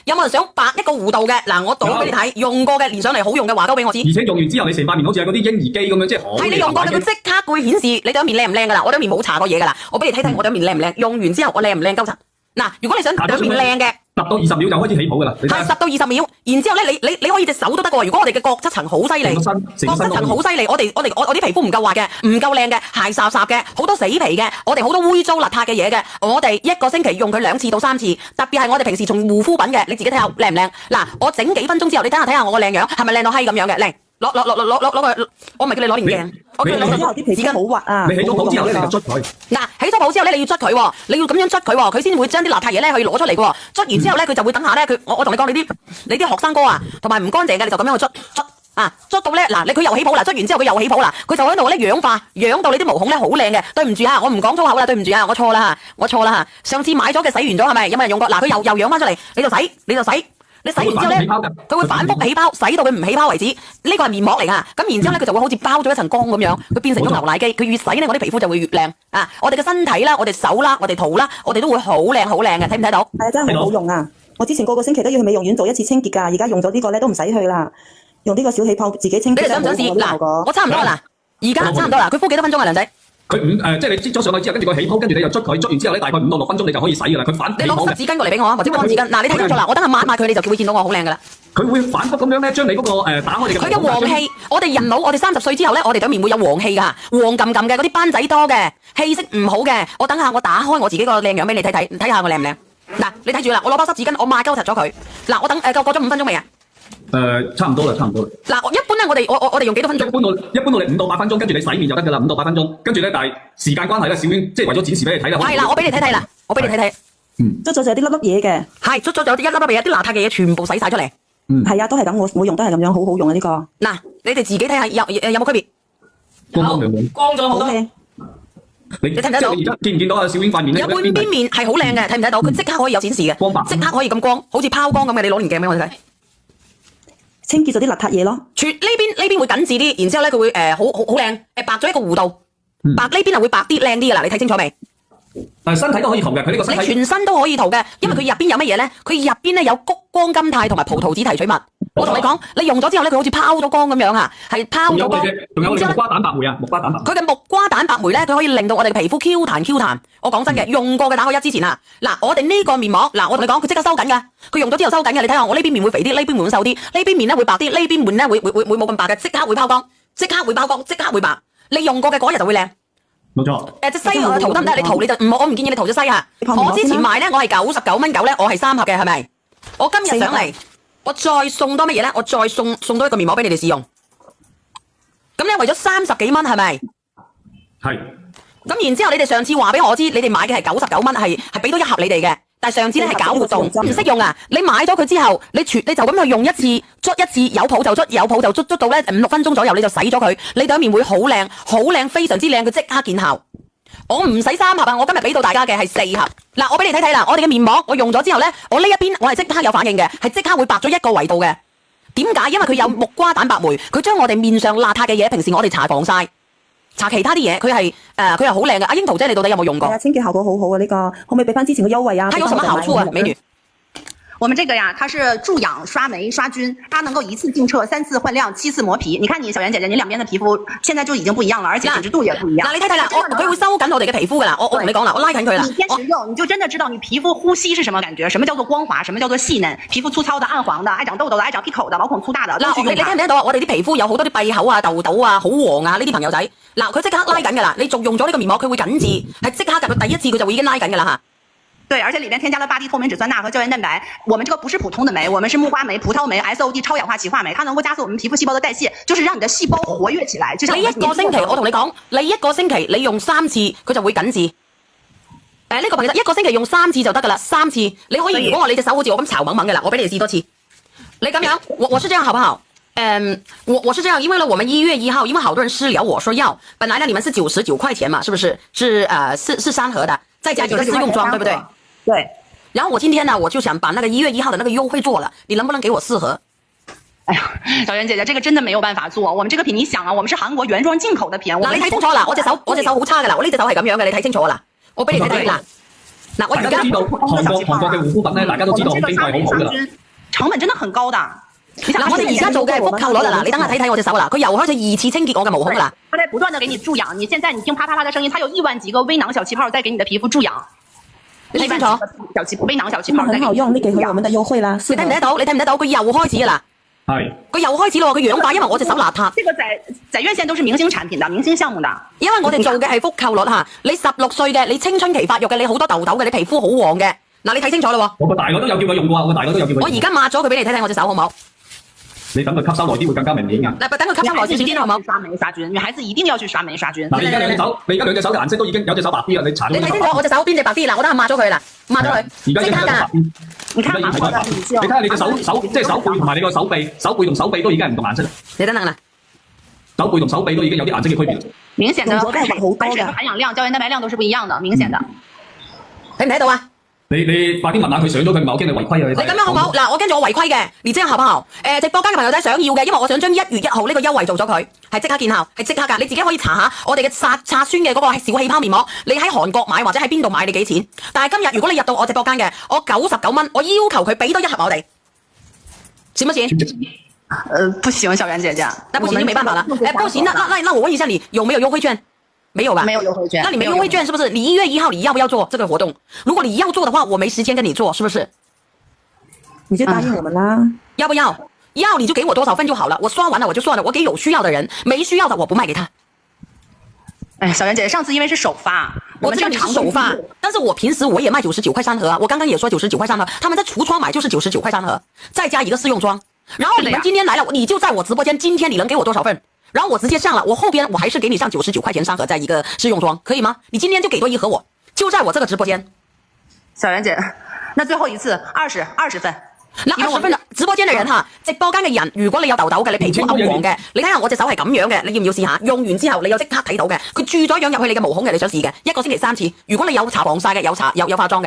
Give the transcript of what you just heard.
有冇人想白一個弧度嘅？嗱，我倒俾你睇，用過嘅連上嚟好用嘅話，交俾我知。而且用完之後，你成塊面好似係嗰啲嬰兒機咁樣，即係好。係你用過，佢即刻會顯示你對面靚唔靚噶啦。我對面冇搽過嘢噶啦，我俾你睇睇我對面靚唔靚。用完之後我靚唔靚鳩擦。嗱，如果你想對面靚嘅。10到20秒就開始起泡㗎啦，係10到20秒，然之後咧，你可以隻手都得喎。如果我哋嘅角質層好犀利，角質層好犀利，我啲皮膚唔夠滑嘅，唔夠靚嘅，鞋霎霎嘅，好多死皮嘅，我哋好多污糟邋遢嘅嘢嘅，我哋一個星期用佢2次到3次，特別係我哋平時從護膚品嘅，你自己睇下靚唔靚？嗱，我整幾分鐘之後，你睇下我個靚樣係咪靚到閪咁樣嘅靚？攞個，我唔係叫你攞連鏡，我叫你攞啲皮筋好滑啊！你起咗泡之後咧，你就捽佢。嗱，起咗泡之後咧，你要捽佢喎，你要咁樣捽佢喎，佢先會將啲邋遢嘢咧可以攞出嚟嘅喎。捽完之後咧，佢就會等下咧，我同你講，你啲學生哥啊，同埋唔乾淨嘅，你就咁樣去捽啊，捽到咧嗱，佢又起泡啦，捽完之後佢又起泡啦，佢就喺度咧氧化，養到你啲毛孔咧好靚嘅。對唔住啊，我唔講粗口啦，對唔住啊，我錯啦嚇，上次買咗嘅洗完咗係咪？有冇人用過？嗱，佢又養翻出嚟，你就洗。你洗完之後咧，佢會反覆起泡，洗到佢唔起泡為止。呢個係面膜嚟㗎，咁然之後咧，佢就會好似包咗一層光咁樣，佢變成咗牛奶機。佢越洗咧，我啲皮膚就會越靚啊！我哋嘅身體啦，我哋手啦，我哋肚啦，我哋都會好靚嘅，睇唔睇到？係啊，真係好用啊！我之前個星期都要去美容院做1次清潔㗎，而家用咗呢個咧都唔使去啦，用呢個小氣泡自己清潔。你哋想唔想試？嗱，我差唔多啦，而家差唔多啦。佢敷幾多分鐘啊，梁仔？佢即係你擠咗上去之後，跟住佢起泡，跟住你又捽佢，捽完之後咧，大概5到6分鐘你就可以洗㗎啦。佢反你攞濕紙巾過嚟俾我啊，或者乾紙巾。嗱，你睇清楚啦，我等下抹佢，你就會見到我好靚㗎啦。佢會反覆咁樣咧，將你嗰個打開你嘅。佢嘅黃氣，我哋人腦，我哋30歲之後咧，我哋對面會有黃氣㗎，黃冚冚嘅嗰啲斑仔多嘅，氣色唔好嘅。我等下我打開我自己個靚樣俾你睇睇，睇下我靚唔靚？嗱，你睇住啦，我攞包濕紙巾，我抹鳩實咗佢。嗱，我等過咗5分鐘未啊？差唔多啦。嗱，一般咧，我哋用幾多分鐘？一般我哋5到8分鐘，跟住你洗面就得㗎啦，5到8分鐘。跟住咧，但係時間關係咧，小娟即係為咗展示俾你睇啦。係啦，我俾你睇睇啦，捽咗就有啲粒粒嘢嘅。係，捽咗就有啲一粒粒嘢，啲邋遢嘅嘢全部洗晒出嚟。係啊，都係咁，我用都係咁樣，好好用啊呢個。嗱，你哋自己睇下有冇區別？光咗好多。你睇唔睇到？而家見唔見到啊？小娟塊面咧有半邊面係好靚嘅，睇唔睇到？佢即刻可以有展示嘅，光白，即刻可以咁光，好似拋光咁嘅。你攞連鏡俾我哋睇。清潔咗啲邋遢嘢咯，呢邊會緊緻啲，然之後咧佢會好靚，白咗一個弧度，白呢邊係會白啲靚啲噶啦，你睇清楚未？但係身體都可以塗嘅，佢呢個身體你全身都可以塗嘅，因為佢入邊有乜嘢咧？佢入邊咧有谷胱甘肽同埋葡萄籽提取物。我同你講，你用咗之後咧，佢好似拋咗光咁樣啊，係拋咗光。仲有木瓜蛋白酶啊，木瓜蛋白。佢嘅木瓜蛋白酶咧，佢可以令到我哋嘅皮膚 Q 彈。我講真嘅，用過嘅打開1之前啊，嗱，我哋呢個面膜，嗱，我同你講，佢即刻收緊㗎。佢用咗之後收緊嘅，你睇下我呢邊面會肥啲，呢邊面會瘦啲，呢邊面咧會白啲，呢邊面咧會冇咁白嘅，即刻會拋光，即刻會拋光，即刻會白。你用過嘅嗰日就會靚。冇錯。隻西塗得唔得？你塗你就我唔建議你塗隻西啊。我之前賣咧，我係99蚊9咧，我係3盒嘅，係咪？我今日上嚟。我再送多乜嘢咧？我再送多一個面膜俾你哋試用。咁咧為咗30幾蚊係咪？係。咁然之後你哋上次話俾我知，你哋買嘅係99蚊，係俾多1盒你哋嘅。但係上次咧係搞活動，唔識用啊！你買咗佢之後，你就咁去用1次，捽1次，有泡就捽到咧5、6分鐘左右，你就洗咗佢，你對面會好靚，非常之靚，佢即刻見效。我唔使3盒啊！我今日俾到大家嘅係4盒。嗱，我俾你睇睇啦，我哋嘅面膜我用咗之後咧，我呢一邊我係即刻有反應嘅，係即刻會白咗1個維度嘅。點解？因為佢有木瓜蛋白酶，佢將我哋面上邋遢嘅嘢，平時我哋搽防曬、搽其他啲嘢，佢係好靚嘅。阿櫻桃姐，你到底有冇用過？清潔效果好好啊！呢個可唔可以俾翻之前嘅優惠啊？它有什麼好處啊，美女？我們這個呀，它是助氧、刷霉、刷菌，它能夠1次淨澈、3次換亮、7次磨皮。你看你小袁姐姐，你兩邊的皮膚現在就已經不一樣了，而且緊緻度也不一樣。你睇睇啦，佢會收緊我哋嘅皮膚噶啦，我同你講啦，我拉緊佢啦。你堅持用，你就真的知道你皮膚呼吸是什麼感覺，什麼叫做光滑，什麼叫做細嫩，皮膚粗糙的、暗黃的、愛長痘痘的、愛長屁口的、毛孔粗大的。嗱，你聽唔聽到啊？我哋啲皮膚有好多啲閉口啊、痘痘啊、好黃啊呢啲朋友仔，嗱，佢即刻拉緊噶啦，你仲用咗呢個面膜，佢會緊緻，係即刻㗎，佢第一次佢就會已經拉緊噶啦嚇。對，而且裡面添加了8D 透明質酸鈉和膠原蛋白。我們這個不是普通的酶，我們是木瓜酶、葡萄酶、SOD 超氧化歧化酶，它能夠加速我們皮膚細胞的代謝，就是讓你的細胞活躍起來。就像你1個星期，我同你講，你1個星期你用3次，佢就會緊緻。呢個朋友1個星期用3次就得噶啦，3次你可以。如果我你隻手好似我咁巢猛猛嘅啦，我俾你試多次。你咁樣，我是這樣好不好？我是這樣，因為呢，我們1月1號，因為好多人私聊我說要，本來呢你們是99塊錢嘛，是不是？是3盒的，再加一個試用裝，對不對？對。然後我今天呢，我就想把那個1月1號的那個優惠做了，你能不能給我4盒？哎呀，小袁姐姐，這個真的沒有辦法做。我們這個品，你想啊，我們是韓國原裝進口的品。嗱，你睇清楚啦，我隻手好差噶啦，我呢隻手係咁樣嘅，你睇清楚啦，我俾你睇睇嗱。嗱，我而家大家都知道韓國嘅護膚品咧，大家都知道經過係好好㗎啦。成本真的很高的。嗱，我哋而家做嘅係復購率啦，嗱，你等下睇睇我隻手啦，佢又開始2次清潔我嘅毛孔噶啦。它在不斷的給你助養，你現在你聽啪啪啪的聲音，它有1萬幾個微囊小氣泡在給你的皮膚助養。你睇清楚，微囊小氣泡很好用，你給回我們的優惠啦。你睇唔睇到？你睇唔睇到？佢又開始噶啦。係。佢又開始咯，佢氧化，因為我隻手邋遢。這個在院線都是明星產品的，明星項目的。因為我哋做嘅係復購率嚇，你16歲嘅，你青春期發育嘅，你好多痘痘嘅，你皮膚好黃嘅，嗱你睇清楚咯。我個大我都有叫佢用過，我個大我都有叫佢用。我而家抹咗佢俾你睇睇我隻手好唔好？你等佢吸收耐啲會更加明顯㗎。嗱，等佢吸收耐少少先好唔好？刷霉殺菌，女孩子一定要去刷霉殺菌。嗱，你而家兩隻手嘅顏色都已經有隻手白啲啦，你搽咗。你睇清楚我隻手邊隻白啲嗱，我等下抹咗佢啦，抹咗佢，即刻㗎。你看韓國的，你睇下你嘅手即係手背同埋你個手臂同手臂都已經係唔同顏色啦。你等等啦，手背同手臂都已經有啲顏色嘅區別。明顯的含水含氧量、膠原蛋白量都是不一樣的，明顯的。睇唔睇到啊？你快啲問下佢上咗佢，唔係我驚你違規啊！你咁樣好唔好？嗱，我跟住我違規嘅，你這樣好不好？直播間嘅朋友仔想要嘅，因為我想將1月1號呢個優惠做咗佢，係即刻見效，係即刻㗎。你自己可以查下我哋嘅刷酸嘅嗰個小氣泡面膜，你喺韓國買或者喺邊度買你幾錢？但係今日如果你入到我直播間嘅，我99蚊，我要求佢俾多1盒我哋，行不行？不行，小袁姐姐，那不行就沒辦法了。不行，那我問一下你有沒有優惠券？沒有吧？沒有優惠券。那你沒優惠券是不是？你1月1號你要不要做這個活動？如果你要做的話，我沒時間跟你做，是不是？你就答應我們啦。要不要？要你就給我多少份就好了，我刷完了我就算了，我給有需要的人，沒需要的我不賣給他。哎，小袁姐姐，上次因為是首發，我知道你是首發，但是我平時我也賣99塊3盒啊，我剛剛也說99塊3盒，他們在櫥窗買就是99塊3盒，再加一個試用裝。然後你們今天來了，你就在我直播間，今天你能給我多少份？然後我直接上了，我後邊我還是給你上99塊錢3盒，再一個試用裝，可以嗎？你今天就給多1盒我，就在我這個直播間。小袁姐，那最後一次20份。嗱，20份直播間嘅人哈，直播間嘅人，如果你有痘痘嘅，你皮膚暗黃嘅，你睇下我隻手係咁樣嘅，你要唔要試下？用完之後你有即刻睇到嘅，佢注咗氧入去你嘅毛孔嘅，你想試嘅，1個星期3次。如果你有搽防曬嘅，有化妝嘅。